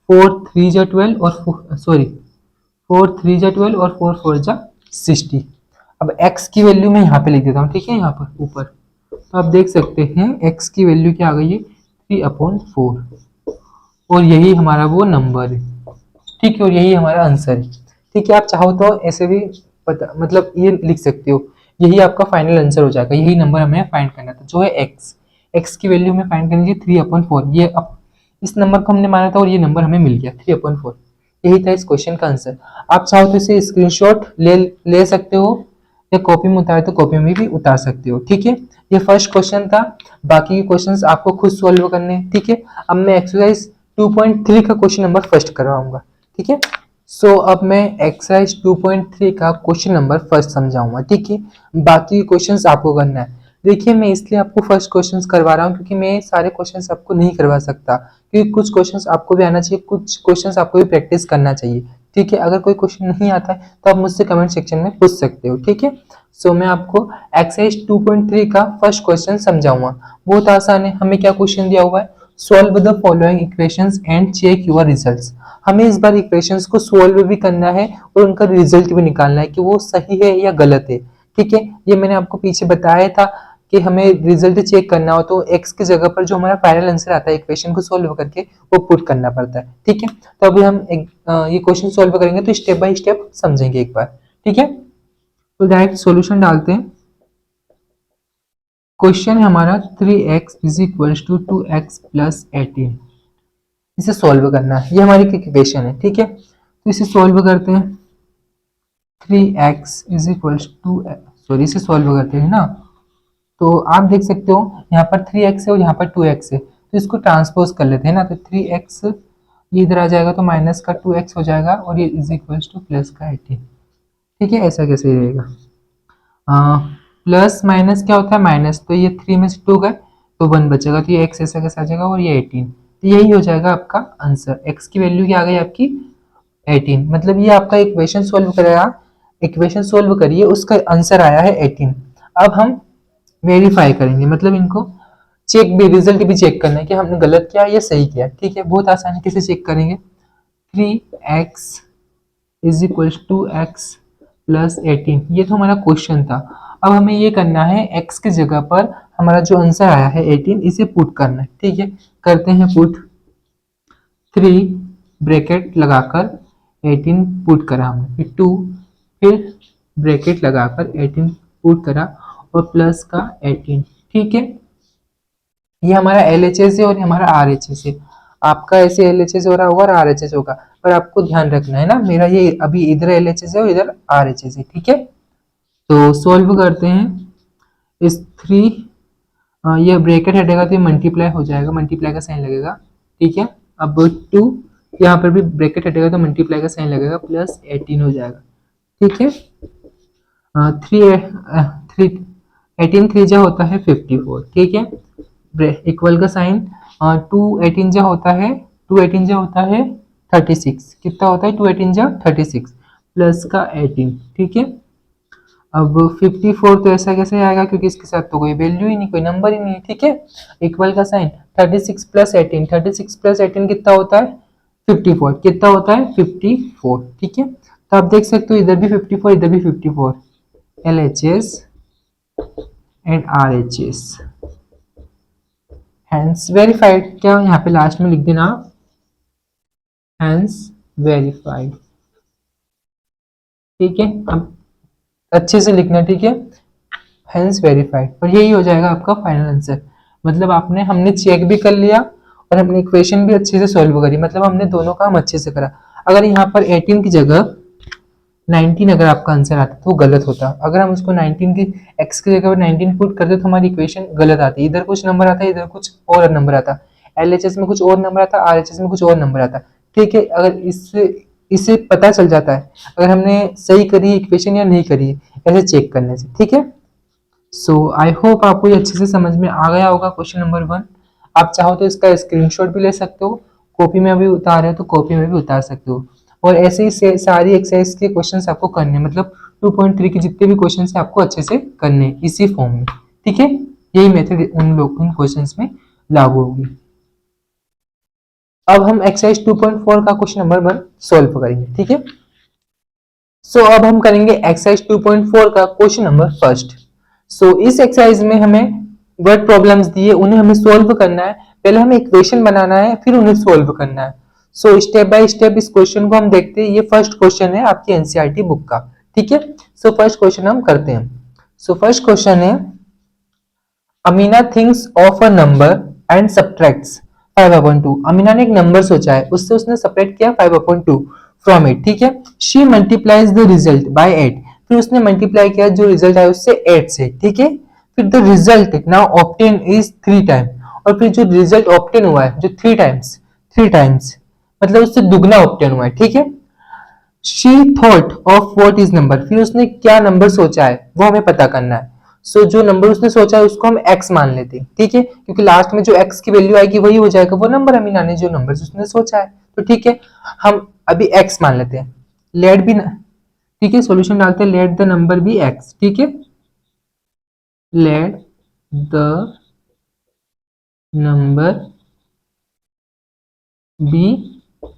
4 3 जा 12 और सॉरी 4 3 जा 12 और 4 4 जा 60। अब x की वैल्यू मैं यहाँ पे लिख देता हूँ, ठीक है, यहाँ पर ऊपर, तो आप देख सकते हैं x की वैल्यू क्या आ गई है, 3/4, और यही हमारा वो नंबर है, ठीक है, और यही हमारा आंसर है, ठीक है। आप चाहो तो ऐसे भी पता, मतलब ये लिख सकते हो, यही आपका फाइनल आंसर हो जाएगा, यही नंबर हमें फाइंड करना था, जो है x की वैल्यू हमें फाइंड करनी थी 3/4, ये अब इस नंबर को हमने माना था और ये नंबर हमें मिल गया 3/4, यही था इस क्वेश्चन का आंसर। आप चाहो तो इसे स्क्रीनशॉट ले सकते हो, या कॉपी में उतारे तो कॉपी में भी उतार सकते हो, ठीक है। ये फर्स्ट क्वेश्चन था, बाकी के क्वेश्चंस आपको खुद सॉल्व करने हैं, ठीक है। अब मैं एक्सरसाइज 2.3 का क्वेश्चन नंबर फर्स्ट करवाऊंगा, ठीक है। सो अब मैं एक्सरसाइज 2.3 का क्वेश्चन नंबर फर्स्ट समझाऊंगा, ठीक है, बाकी क्वेश्चंस आपको करना है। देखिए मैं इसलिए आपको फर्स्ट क्वेश्चंस करवा रहा हूँ क्योंकि मैं सारे क्वेश्चंस आपको नहीं करवा सकता, क्योंकि कुछ क्वेश्चंस आपको भी आना चाहिए, कुछ क्वेश्चंस आपको भी प्रैक्टिस करना चाहिए, ठीक है। अगर कोई क्वेश्चन नहीं आता है तो आप मुझसे कमेंट सेक्शन में पूछ सकते हो, ठीक है। सो मैं आपको एक्सरसाइज 2.3 का फर्स्ट क्वेश्चन समझाऊंगा, बहुत आसान है। हमें क्या क्वेश्चन दिया हुआ है, solve the following equations and check your results. हमें इस बार इक्वेशंस को सॉल्व भी करना है और उनका रिजल्ट भी निकालना है कि वो सही है या गलत है, ठीक है। ये मैंने आपको पीछे बताया था कि हमें रिजल्ट चेक करना हो तो x की जगह पर जो हमारा फाइनल आंसर आता है इक्वेशन को सॉल्व करके वो पुट करना पड़ता है, ठीक है। तो अभी हम ये क्वेश्चन सॉल्व करेंगे तो स्टेप बाय स्टेप समझेंगे एक बार, ठीक है। तो डायरेक्ट सॉल्यूशन डालते हैं। क्वेश्चन है हमारा 3x is equals to 2x plus 18, इसे सॉल्व करना है, ये हमारी इक्वेशन है, ठीक है। तो इसे सॉल्व करते हैं, 3x is equals to, sorry इसे सॉल्व करते हैं ना, तो आप देख सकते हो यहाँ पर 3x है और यहाँ पर 2x है, तो इसको ट्रांसपोज कर लेते हैं ना, तो 3x ये इधर आ जाएगा तो माइनस का 2x हो जाएगा और ये इज इक्वल्स टू प्लस का 18, ठीक है, ऐसा कैसे रहेगा, प्लस माइनस क्या होता है माइनस, तो ये 3 में से 2 गए तो 1 बचेगा, तो ये x ऐसा कैसा आ जाएगा और ये 18, तो यही हो जाएगा आपका आंसर। x की वैल्यू क्या आ गई आपकी 18, मतलब ये आपका इक्वेशन सॉल्व करेगा, इक्वेशन सॉल्व करिए उसका आंसर आया है 18। अब हम वेरीफाई करेंगे, मतलब इनको चेक भी, रिजल्ट भी चेक करना है कि हमने गलत किया या सही किया, ठीक है। बहुत आसान है, कैसे चेक करेंगे, 3x is equals to x plus 18, ये तो हमारा क्वेश्चन था। अब हमें ये करना है x की जगह पर हमारा जो आंसर आया है 18, इसे पुट करना है। ठीक है, करते हैं पुट। 3 ब्रैकेट लगाकर 18 पुट करा हमने, फिर 2, फिर ब्रैकेट लगाकर 18 पुट करा और प्लस का 18। ठीक है, ये हमारा LHS है और ये हमारा RHS है। आपका ऐसे LHS हो रहा होगा और RHS होगा, पर आपको ध्यान रखना है ना, मेरा ये अभी इधर LHS है और इधर RHS है। ठीक है, तो सॉल्व करते हैं। इस 3, ये ब्रैकेट हटेगा तो ये मल्टीप्लाई हो जाएगा, मल्टीप्लाई का साइन लगेगा। ठीक है, अब 2, यहाँ पर भी ब्रैकेट हटेगा तो मल्टीप्लाई का साइन लगेगा, प्लस 18 हो जाएगा। ठीक है, 3 18 3 जा होता है 54। ठीक है, इक्वल का साइन, 2 18 जा होता है 36। कितना होता है 2 18 जा 36 प्लस का 18। ठीक है, अब 54 तो ऐसा कैसे आएगा, क्योंकि इसके साथ तो कोई वैल्यू ही नहीं, कोई नंबर ही नहीं है। ठीक है, इक्वल का साइन 36 प्लस 18, 36 प्लस 18 कितना होता है 54, कितना होता है 54। ठीक है, तो आप देख सकते हो इधर भी 54 इधर भी 54, LHS and RHS hence verified. क्या यहाँ पे लास्ट में लिख देना हैंस वेरीफाइड। ठीक है, अब अच्छे से लिखना। ठीक है, हैंस वेरीफाइड, और यही हो जाएगा आपका फाइनल आंसर। मतलब हमने चेक भी कर लिया और हमने इक्वेशन भी अच्छे से सॉल्व करी, मतलब हमने दोनों काम अच्छे से करा। अगर यहाँ पर 18 की जगह 19 अगर आपका आंसर आता तो गलत होता। अगर हम उसको 19 की x की जगह पर 19 पुट करते तो हमारी इक्वेशन गलत आती, इधर कुछ नंबर आता इधर कुछ और नंबर आता, LHS में कुछ और नंबर आता, RHS में कुछ और नंबर आता। ठीक है, अगर इससे पता चल जाता है अगर हमने सही करी इक्वेशन या नहीं करी ऐसे चेक करने से। ठीक है, सो आई होप आपको ये अच्छे से समझ में आ गया होगा क्वेश्चन नंबर 1। आप चाहो तो इसका स्क्रीनशॉट भी ले सकते हो, कॉपी में भी उतार है तो कॉपी में भी उतार सकते हो। और ऐसे ही सारी एक्सरसाइज के क्वेश्चंस आपको करने, मतलब 2.3 के जितने भी क्वेश्चंस है आपको अच्छे से करने इसी फॉर्म में। ठीक है, यही मेथड उन क्वेश्चंस में लागू होगी। अब हम एक्सरसाइज 2.4 का क्वेश्चन नंबर 1 सॉल्व करेंगे। ठीक है, सो अब हम करेंगे एक्सरसाइज 2.4 का क्वेश्चन नंबर फर्स्ट। सो इस एक्सरसाइज में हमें वर्ड प्रॉब्लम्स दिए, उन्हें हमें सॉल्व करना है। पहले हमें इक्वेशन बनाना है फिर उन्हें सॉल्व करना है। सो स्टेप बाय स्टेप इस क्वेश्चन को हम देखते हैं। ये फर्स्ट क्वेश्चन है आपकी एनसीईआरटी बुक का। ठीक है, सो फर्स्ट क्वेश्चन हम करते हैं। सो फर्स्ट क्वेश्चन है, Amina thinks of a number and subtracts 5/2। Amina ने एक नंबर सोचा है, उससे उसने सब्ट्रैक्ट किया 5/2 फ्रॉम इट। ठीक है, she multiplies the result by 8। फिर उसने मल्टीप्लाई किया जो रिजल्ट आया उससे 8 से। ठीक है, फिर the result now obtain is 3 time. और फिर जो रिजल्ट ऑब्टेन हुआ है जो 3 टाइम्स मतलब उससे दुगना ऑब्टेन हुआ है। ठीक है, she thought of what is number. फिर उसने क्या नंबर सोचा है वो हमें पता करना है। सो जो नंबर उसने सोचा है उसको हम x मान लेते हैं। ठीक है, क्योंकि लास्ट में जो x की वैल्यू आएगी वही हो जाएगा वो नंबर अमीना ने जो नंबर उसने सोचा है। तो ठीक है, हम अभी x मान लेते हैं। लेट भी ठीक है, सॉल्यूशन डालते हैं, let the number be x। ठीक है, let the number be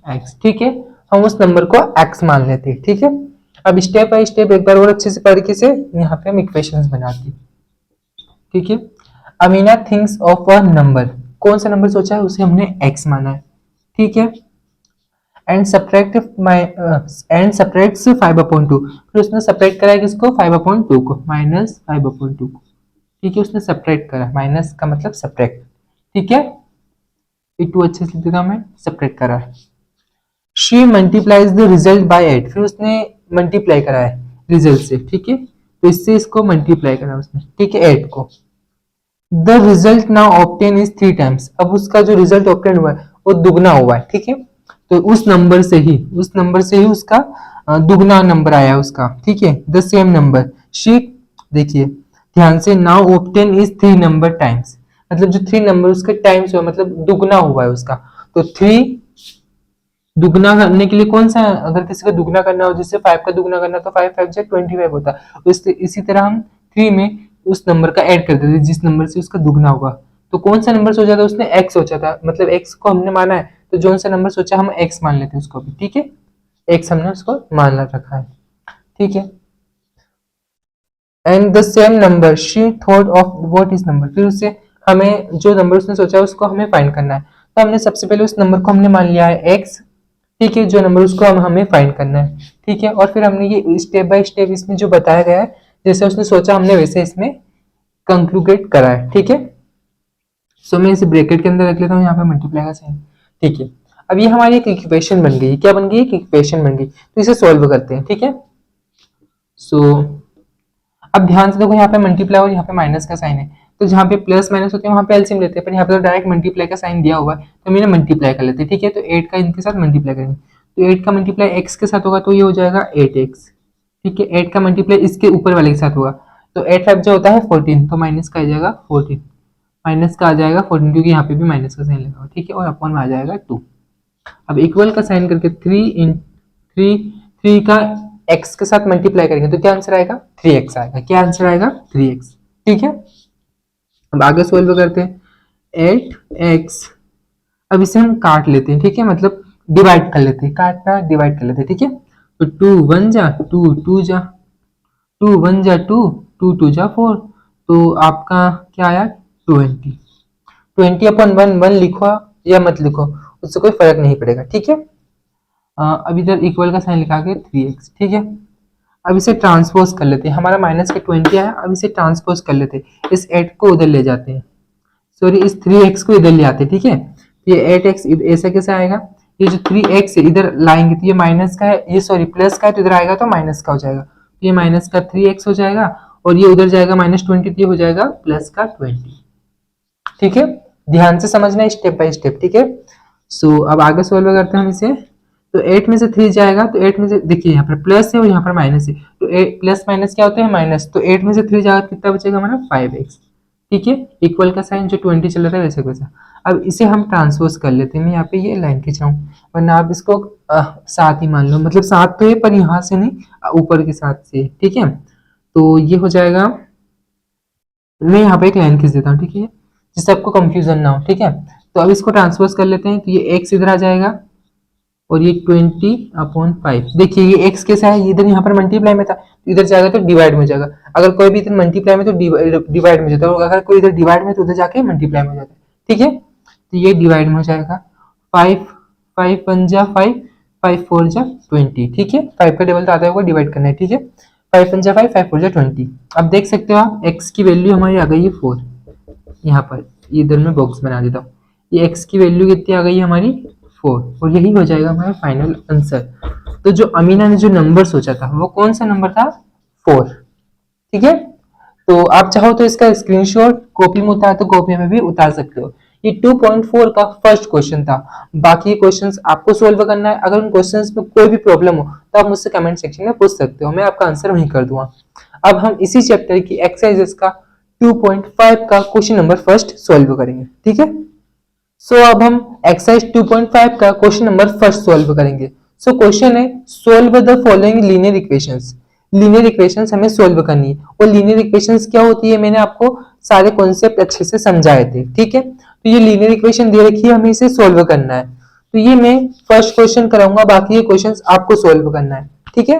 x। ठीक है, हम उस नंबर को x मान लेते हैं। ठीक है, अब स्टेप बाय स्टेप एक बार और अच्छे से पढ़ के से यहाँ पे हम इक्वेशंस बनाते हैं। ठीक है, Amina thinks of a number, कौन सा नंबर सोचा है उसे हमने x माना है। ठीक है, एंड सब्ट्रैक्ट्स 5/2। फिर उसने सब्ट्रैक्ट करा है किसको 5/2 को, -5/2 को। ठीक है, उसने सब्ट्रैक्ट करा, माइनस का मतलब सब्ट्रैक्ट। ठीक है, ये 2 अच्छे से लिख देगा, मैं सब्ट्रैक्ट करा है। She multiplies the result by 8। फिर उसने मल्टीप्लाई करा है रिजल्ट से। ठीक है, तो इससे इसको मल्टीप्लाई करा उसने। ठीक है, 8 को। The result now obtain is 3 times. अब उसका जो रिजल्ट ऑब्टेन हुआ है वो दुगना हुआ है। ठीक है, तो उस नंबर से ही उसका दुगना नंबर आया उसका। ठीक है, द सेम नंबर शी, देखिए ध्यान से, now obtain is 3 number times, मतलब जो 3 नंबर उसके टाइम्स हुआ मतलब दुगना हुआ है उसका। तो 3 दुगना करने के लिए कौन सा, अगर किसी का दुगना करना हो जैसे 5 का दुगना करना तो 5 5 जा 25 होता है। तो इसी तरह हम 3 में उस नंबर का ऐड कर देते जिस नंबर से उसका दुगना होगा। तो कौन सा नंबर सोचा था उसने, x सोचा था, मतलब x को हमने माना है तो जो सा नंबर सोचा हम x मान लेते हैं उसको भी। ठीक है, x हमने उसको मान रखा है। ठीक है, and the same number she thought of what is number, फिर उससे हमें जो नंबर उसने सोचा है उसको हमें फाइंड करना है। तो हमने सबसे पहले उस नंबर को हमने मान लिया है एक्स, ठीक है, जो नंबर उसको हमें फाइंड करना है, ठीक है। और फिर हमने ये स्टेप बाय स्टेप इसमें जो बताया गया है जैसे उसने सोचा हमने वैसे इसमें कंक्लूडेट करा है, ठीक है। सो मैं इसे ब्रैकेट के अंदर रख लेता हूँ, यहाँ पे मल्टीप्लाई का साइन, ठीक है। अब ये हमारी एक इक्वेशन बन गई, क्या बन गई, एक इक्वेशन बन गई। तो इसे सॉल्व करते हैं, ठीक है। सो अब ध्यान से देखो, यहाँ पे मल्टीप्लाई और यहाँ पे माइनस का साइन है, तो जहाँ पे प्लस माइनस होते हैं वहाँ पे एलसीएम लेते हैं, पर यहाँ पे तो डायरेक्ट मल्टीप्लाई का साइन दिया हुआ है तो मैंने मल्टीप्लाई कर लेते हैं, ठीक है। तो 8 का इनके साथ मल्टीप्लाई करेंगे, तो 8 का मल्टीप्लाई एक्स के साथ होगा तो ये हो जाएगा 8x, ठीक है। 8 का मल्टीप्लाई इसके ऊपर वाले के साथ होगा, तो 8 5 जो होता है 14, तो माइनस का आ जाएगा 14, माइनस का आ जाएगा 14 क्योंकि यहाँ पे भी माइनस का साइन लगा हुआ, ठीक है। और अपॉन में आ जाएगा 2। अब इक्वल का साइन करके 3 का x के साथ मल्टीप्लाई करेंगे तो क्या आंसर आएगा, 3x आएगा। क्या आंसर आएगा, 3x, ठीक है। अब आगे सोल्व करते हैं 8x, अब इसे हम काट लेते हैं, ठीक है, मतलब डिवाइड कर लेते हैं, काटना डिवाइड कर लेते हैं, ठीक है। तो 2 1 जा 2 2 जा 2 1 जा 2 2 2 जा 4, तो आपका क्या आया 20। 20 अपॉन 1 1 लिखो या मत लिखो उससे कोई फर्क नहीं पड़ेगा, ठीक है। अब इधर इक्वल का साइन लिखा के 3x, ठीक है। अब इसे ट्रांसपोज कर लेते हैं, हमारा माइनस के 20 आया, अब इसे ट्रांसपोज कर लेते हैं, इस 8 को उधर ले जाते हैं, सॉरी इस 3x को इधर ले आते हैं, ठीक है। तो ये 8x ऐसा कैसे आएगा, ये जो 3x है इधर लाएंगे तो ये माइनस का है, ये सॉरी प्लस का है तो इधर आएगा तो माइनस का हो जाएगा, तो ये माइनस का 3x हो जाएगा और ये उधर जाएगा -20, तो ये हो जाएगा प्लस का 20, ठीक है। ध्यान से समझना है स्टेप बाय स्टेप, ठीक है। सो अब आगे सॉल्व करते हैं हम इसे, तो 8 में से 3 जाएगा तो 8 में से देखिए यहाँ पर प्लस है और यहाँ पर माइनस है, तो प्लस माइनस क्या होता है, माइनस, तो 8 में से 3 जाएगा कितना बचेगा हमारा 5x, ठीक है। इक्वल का साइन जो 20 चल रहा है वैसे वैसा। अब इसे हम ट्रांसपोज कर लेते हैं, मैं यहाँ पे ये लाइन खींच रहा हूँ, वरना आप इसको साथ ही मान लो, मतलब साथ तो है पर यहाँ से नहीं, ऊपर के साथ से, ठीक है। तो ये हो जाएगा, मैं यहाँ पे एक लाइन खींच देता हूँ, ठीक है, जिससे आपको कंफ्यूजन ना हो, ठीक है। तो अब इसको ट्रांसपोज कर लेते हैं, तो ये x इधर आ जाएगा और ये 20/5, देखिए ये x कैसा है, इधर यहाँ पर मल्टीप्लाई में था तो इधर जाएगा तो डिवाइड में हो जाएगा, अगर कोई भी इधर मल्टीप्लाई में तो डिवाइड में जाता है, अगर कोई इधर डिवाइड में तो उधर जाके मल्टीप्लाई में हो जाता है, ठीक है। तो ये डिवाइड में हो जाएगा, 5 5 1 जा 5 5 4 जा 20, ठीक है। 5 का टेबल तो आता है डिवाइड करना है, ठीक है। 5 1 जा 5 5 4 जा 20। अब देख सकते हो आप x की वैल्यू हमारी आ गई है 4, यहाँ पर इधर में बॉक्स बना देता हूँ, ये x की वैल्यू कितनी आ गई है हमारी 4, और यही हो जाएगा हमारा फाइनल आंसर। तो जो अमीना ने जो नंबर सोचा था वो कौन सा नंबर था, 4, ठीक है। तो आप चाहो तो इसका स्क्रीनशॉट कॉपी में उतार तो कॉपी में भी उतार सकते हो। ये 2.4 का फर्स्ट क्वेश्चन था, बाकी क्वेश्चंस आपको सोल्व करना है। अगर उन क्वेश्चंस में कोई भी प्रॉब्लम हो तो आप मुझसे कमेंट सेक्शन में पूछ सकते हो, मैं आपका आंसर वहीं कर दूंगा। अब हम इसी चैप्टर की एक्सरसाइजेस का 2.5 का क्वेश्चन नंबर फर्स्ट सोल्व करेंगे, ठीक है। सो अब हम एक्सरसाइज 2.5 का क्वेश्चन नंबर फर्स्ट सोल्व करेंगे। सो क्वेश्चन है solve the following linear equations. Linear equations हमें सोल्व करनी है, और लीनियर इक्वेशंस क्या होती है मैंने आपको सारे कॉन्सेप्ट अच्छे से समझाए थे, ठीक है। तो ये लीनियर इक्वेशन दे रखी है, हमें इसे सोल्व करना है, तो ये मैं फर्स्ट क्वेश्चन कराऊंगा, बाकी ये क्वेश्चंस आपको सोल्व करना है, ठीक है।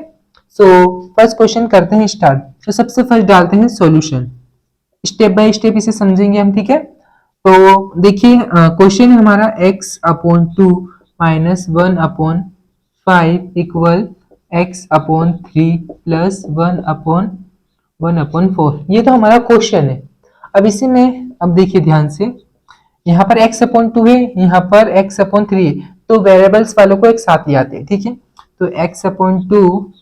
सो फर्स्ट क्वेश्चन करते हैं स्टार्ट। तो सबसे फर्स्ट डालते हैं सॉल्यूशन, स्टेप बाय स्टेप इसे समझेंगे हम, ठीक है। तो देखिए क्वेश्चन है हमारा x/2 -1/5 इक्वल x/3 प्लस 1/4, ये तो हमारा क्वेश्चन है। अब इसी में अब देखिए ध्यान से, यहाँ पर x/2 है, यहाँ पर x/3 है, तो वेरिएबल्स वालों को एक साथ ले आते हैं, ठीक है। तो x/2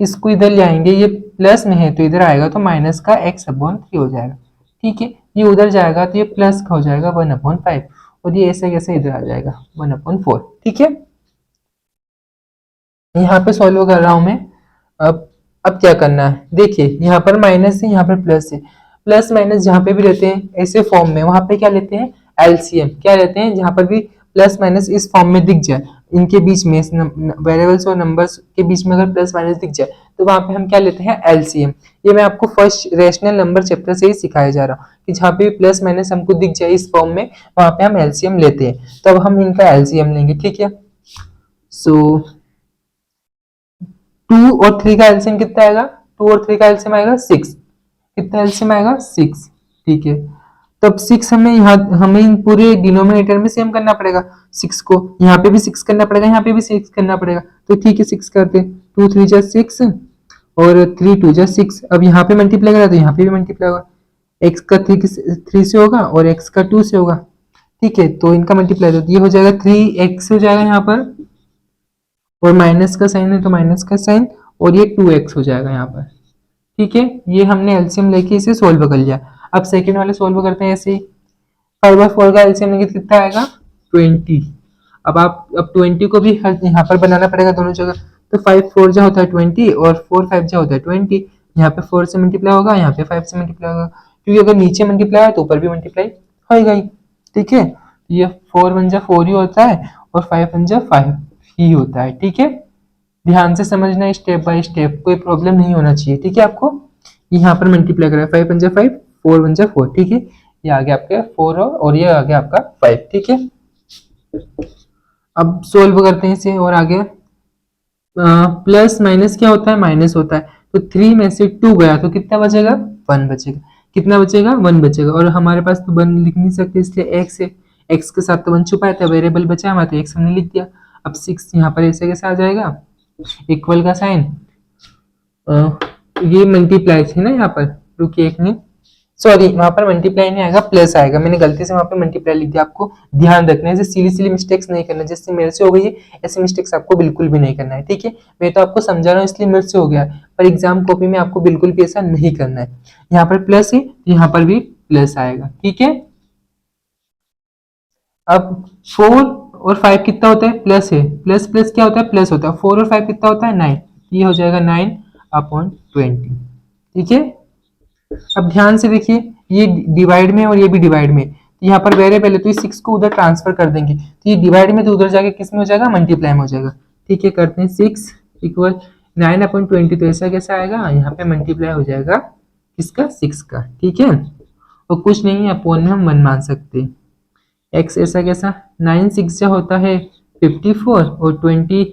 इसको इधर ले आएंगे, ये प्लस में है तो इधर आएगा तो माइनस का x/3 हो जाएगा, ठीक है। ये उधर जाएगा तो ये प्लस का हो जाएगा 1/5, और ये ऐसे कैसे इधर आ जाएगा 1/4, ठीक है। यहाँ पे सॉल्व कर रहा हूं मैं। अब क्या करना है, देखिए यहाँ पर माइनस है, यहाँ पर प्लस है, प्लस माइनस जहाँ पे भी रहते हैं ऐसे फॉर्म में, वहां पे क्या लेते हैं एलसीएम, क्या लेते हैं, जहां पर भी प्लस माइनस इस फॉर्म में दिख जाए, इनके बीच में वेरिएबल्स और नंबर्स के बीच में अगर प्लस माइनस दिख जाए तो वहां पे हम क्या लेते हैं एलसीएम। ये मैं आपको फर्स्ट रेशनल नंबर चैप्टर से ही सिखाया जा रहा हूँ कि जहाँ पे प्लस माइनस हमको दिख जाए इस फॉर्म में, वहां पे हम एलसीएम लेते हैं। तो अब हम इनका एलसीएम लेंगे, ठीक है। सो 2 और 3 का एलसीएम कितना आएगा 2 और 3 का एलसीएम आएगा 6। कितना एलसीएम आएगा 6। ठीक है, तब 6 हमें यहाँ हमें पूरे डिनोमिनेटर में सेम करना पड़ेगा। 6 को यहाँ पे भी 6 करना पड़ेगा, यहाँ पे भी 6 करना पड़ेगा। तो ठीक है 6 करते, 2 3 जा 6 और 3 2 जा 6। अब यहाँ पे मल्टीप्लाई करा तो यहाँ पे भी मल्टीप्लाई होगा। x का 3 से होगा और x का 2 से होगा। ठीक है, तो इनका मल्टीप्लाई तो ये हो जाएगा 3x हो जाएगा यहाँ पर, और माइनस का साइन है तो माइनस का साइन, और ये 2x हो जाएगा यहाँ पर। ठीक है, ये हमने एलसीएम लेके इसे सोल्व कर लिया। अब सेकंड वाले सोल्व करते हैं ऐसे ही। 5/4 का एलसीएम लेंगे तो कितना आएगा 20। अब 20 को भी यहाँ पर बनाना पड़ेगा दोनों जगह। तो 5 4 जा होता है 20 और 4 5 जा होता है 20। यहाँ पे 4 से मल्टीप्लाई होगा, यहाँ पे 5 से मल्टीप्लाई होगा, क्योंकि अगर नीचे मल्टीप्लाई है तो ऊपर भी मल्टीप्लाई होगा ही। ठीक है, ये 4 1 जा 4 ही होता है और 5 1 जा 5 ही होता है। ठीक है, ध्यान से समझना है स्टेप बाय स्टेप, कोई प्रॉब्लम नहीं होना चाहिए। ठीक है, आपको यहाँ पर मल्टीप्लाई करा 5 1 जा 5, 4 1 जा 4। ठीक है, ये आ गया आपके 4 और ये आ गया आपका 5। ठीक है, अब सोल्व करते हैं इसे और आगे। प्लस माइनस क्या होता है, माइनस होता है। तो 3 में से 2 गया तो कितना बचेगा 1 बचेगा। कितना बचेगा 1 बचेगा, और हमारे पास तो 1 लिख नहीं सकते इसलिए x है, x के साथ तो 1 छुपा था, वेरिएबल बचा हमारा तो x हमने लिख दिया। अब 6 यहाँ पर ऐसे कैसे आ जाएगा, इक्वल का साइन, ये मल्टीप्लाई थे ना यहाँ पर, रुकिए एक मिनट, सॉरी वहां पर मल्टीप्लाई नहीं आएगा प्लस आएगा, मैंने गलती से वहां पर मल्टीप्लाई लिख दिया। आपको ध्यान रखना है, सिली सिली मिस्टेक्स नहीं करना, जैसे मेरे से हो गई है ऐसे मिस्टेक्स आपको बिल्कुल भी नहीं करना है। ठीक है, मैं तो आपको समझा रहा हूँ इसलिए मेरे से हो गया, पर एग्जाम कॉपी में आपको बिल्कुल भी ऐसा नहीं करना है। यहाँ पर प्लस है, यहाँ पर भी प्लस आएगा। ठीक है, अब 4 और 5 कितना होता है, प्लस है, प्लस प्लस क्या होता है, प्लस होता है। 4 और 5 कितना होता है 9, ये हो जाएगा 9/20। ठीक है, अब ध्यान से देखिए, ये डिवाइड में और ये भी डिवाइड में, तो यहाँ पर वेरिएबल है तो इस 6 को उधर ट्रांसफर कर देंगे, तो ये डिवाइड में तो उधर जाके किस में हो जाएगा, मल्टीप्लाई में हो जाएगा। ठीक है, करते हैं 6 इक्वल 9/20, तो ऐसा कैसा आएगा, यहाँ पे मल्टीप्लाई हो जाएगा किसका, 6 का। ठीक है, और कुछ नहीं है, अपोन में हम 1 मान सकते हैं। एक्स ऐसा कैसा, 9 6 जा होता है 54 और 20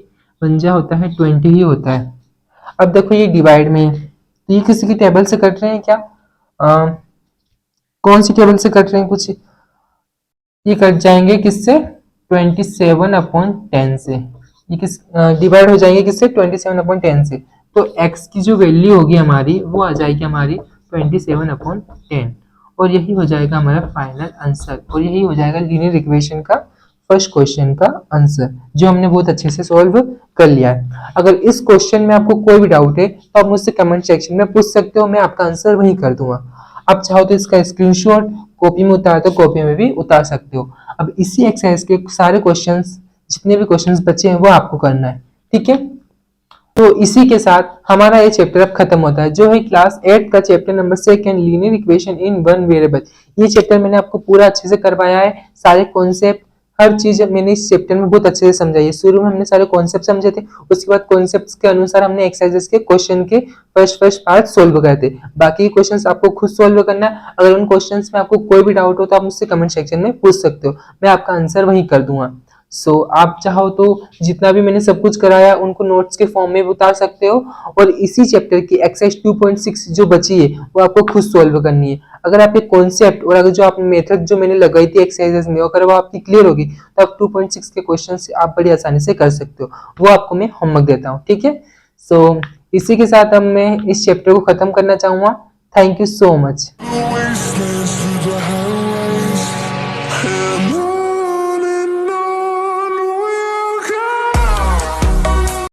1 जा होता है 20 ही होता है। अब देखो ये डिवाइड में है, तो ये किसी की टेबल से कट रहे हैं क्या, कौन सी टेबल से कट रहे हैं, कुछ ये कट जाएंगे किससे, 27/10 से। ये किस डिवाइड हो जाएंगे किससे, 27/10 से। तो x की जो वैल्यू होगी हमारी वो आ जाएगी हमारी 27/10, और यही हो जाएगा हमारा फाइनल आंसर, और यही हो जाएगा लीनियर इक्वेशन का फर्स्ट क्वेश्चन का आंसर, जो हमने बहुत अच्छे से सॉल्व कर लिया है। अगर इस क्वेश्चन में आपको कोई भी डाउट है तो आप मुझसे कमेंट सेक्शन में पूछ सकते हो, मैं आपका आंसर वहीं कर दूंगा। आप चाहो तो इसका स्क्रीनशॉट कॉपी में उतार तो कॉपी में भी उतार सकते हो। अब इसी एक्सरसाइज के सारे क्वेश्चंस, जितने भी क्वेश्चंस बचे हैं वो आपको करना है। ठीक है, तो इसी के साथ हमारा ये चैप्टर अब खत्म होता है, जो है क्लास 8 का chapter number 2 linear equation in one variable. ये चैप्टर मैंने आपको पूरा अच्छे से करवाया है, सारे कॉन्सेप्ट हर चीज मैंने इस चैप्टर में बहुत अच्छे से समझाई है। शुरू में हमने सारे कॉन्सेप्ट समझे थे, उसके बाद कॉन्सेप्ट्स के अनुसार हमने एक्सरसाइजेस के क्वेश्चन के फर्स्ट पार्ट सोल्व करे थे। बाकी क्वेश्चंस आपको खुद सोल्व करना है। अगर उन क्वेश्चंस में आपको कोई भी डाउट हो तो आप मुझसे कमेंट सेक्शन में पूछ सकते हो, मैं आपका आंसर वहीं कर दूंगा। आप चाहो तो जितना भी मैंने सब कुछ कराया उनको नोट्स के फॉर्म में उतार सकते हो, और इसी चैप्टर की एक्सरसाइज 2.6 जो बची है वो आपको खुद सोल्व करनी है। अगर आप एक कॉन्सेप्ट और अगर जो आप मेथड जो मैंने लगाई थी एक्सरसाइजेस में अगर वो आपकी क्लियर होगी तो आप 2.6 के क्वेश्चन आप बड़ी आसानी से कर सकते हो। वो आपको मैं होमवर्क देता हूँ। ठीक है, इसी के साथ अब मैं इस चैप्टर को खत्म करना चाहूंगा। Thank you so much.